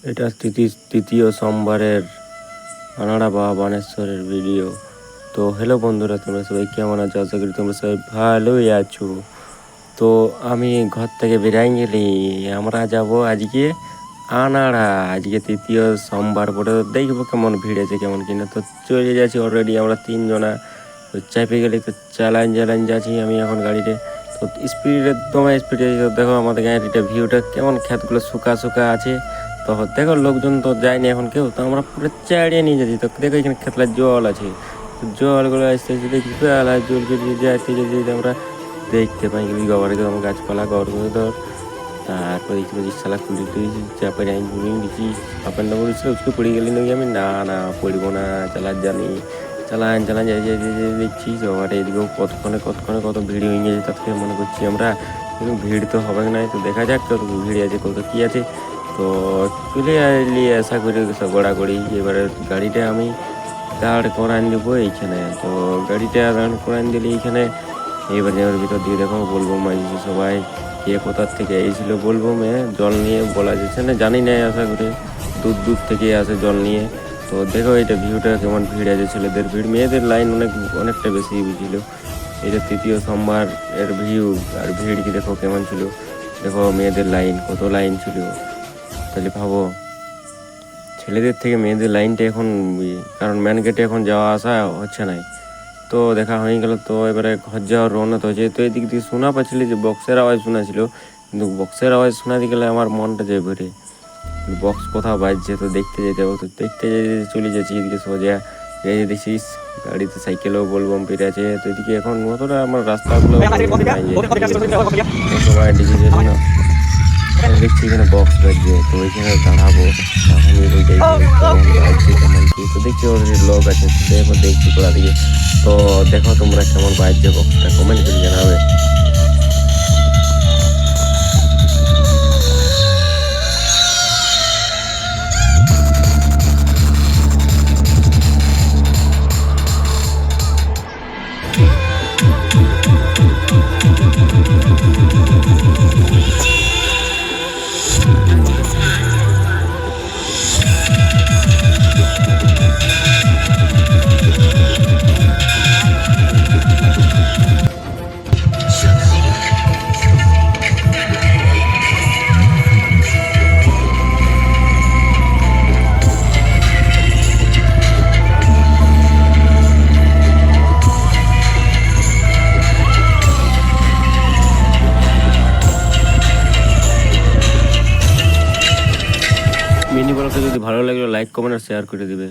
এটা তৃতীয় সোমবারের আনাড়া বাবা বানেশ্বরের ভিডিও। তো হ্যালো বন্ধুরা, তোমরা সবাই কেমন আছো? আশা করি তোমরা সবাই ভালোই আছো। তো আমি ঘর থেকে বেরাই গেলি, আমরা যাব আজকে আনাড়া। আজকে তৃতীয় সোমবার পরে দেখবো কেমন ভিড় আছে কেমন কিনা। তো চলে যাচ্ছি অলরেডি আমরা তিনজনা। তো চাপে গেলে তো চালান যাচ্ছি আমি এখন গাড়িতে। তো স্পিডে তোমার স্পিডে দেখো আমাদের গাড়িটা ভিউটা কেমন, ক্ষেতগুলো শুকা শুকা আছে। তো দেখো লোকজন তো যায়নি এখন কেউ, তো আমরা পুরো চাড়িয়ে নিয়ে যাচ্ছি। তো দেখো এখানে খেতলার জল আছে, তো জলগুলো আসতে আসতে দেখি জল যদি যাইতে যেতে আমরা দেখতে পাই বাবার একদম গাছপালা গড় করে ধর। তারপর দেখতে পাচ্ছি শালা কুড়ি টুড়ি চাপে যাই ঘুমিয়ে দিচ্ছি। হাফ অ্যান্ড ডাবল উঠতে পড়ে গেলি নাকি? আমি না পড়বো না, চালার জানি। চালান যাই দেখছি সবার এদিকেও কতক্ষণে কত ভিড় হয়ে গেছে। তার থেকে মনে করছি আমরা কিন্তু ভিড় তো হবে না, তো দেখা যাক কত ভিড় আছে কত কী আছে। তো চলে এলি আশা করি গড়াগড়ি। এবারে গাড়িটা আমি দাঁড় করান দেবো এইখানে। তো গাড়িটা দাঁড় করান দিলে এইখানে এবারে ওর ভিতর দিয়ে দেখো বলবো মাঝি সবাই কে কোথার থেকে এসেছিলো বলবো জল নিয়ে বলা যাচ্ছে না, জানি না, আশা করি দূর থেকে আসে জল নিয়ে। তো দেখো এটা ভিউটা কেমন, ভিড় আছে ছেলেদের ভিড়, মেয়েদের লাইন অনেকটা বেশি ছিল। এটা তৃতীয় সোমবার এর ভিউ আর ভিড় কি দেখো কেমন ছিল। দেখো মেয়েদের লাইন কত লাইন ছিল, তাহলে ভাবো ছেলেদের থেকে মেয়েদের লাইনটা এখন, কারণ মেন গেটে এখন যাওয়া আসা হচ্ছে না। তো দেখা হয়ে গেল। তো এবারে ঘর যাওয়ার রওনা হয়েছে। তো এদিক দিয়ে শোনা পাচ্ছিলি যে বক্সের আওয়াজ শোনাছিল, কিন্তু বক্সের আওয়াজ শোনাতে গেলে আমার মনটা যায় ভরে, বক্স কোথাও বাজছে তো দেখতে যেতে হবে। তো দেখতে যেতে চলে যাচ্ছি এদিকে সোজা। এই যে দেখছিস গাড়িতে সাইকেলও বলবম পেরে আছে। তো এদিকে এখন মতোটা আমার রাস্তাগুলো সবাই দিকে যেতে না দেখছি এখানে বক্স বাজছে। তো ওইখানে দাঁড়াবো, কেমন কি। তো দেখছি অলরেডি লোক আছে, দেখছি কোথা দিকে। তো দেখো তোমরা কেমন বাজছে বক্সটা, কমেন্ট করে জানাবে। মিনি ব্লগটা যদি ভালো লাগলে লাইক কমেন্ট আর শেয়ার করে দিবে।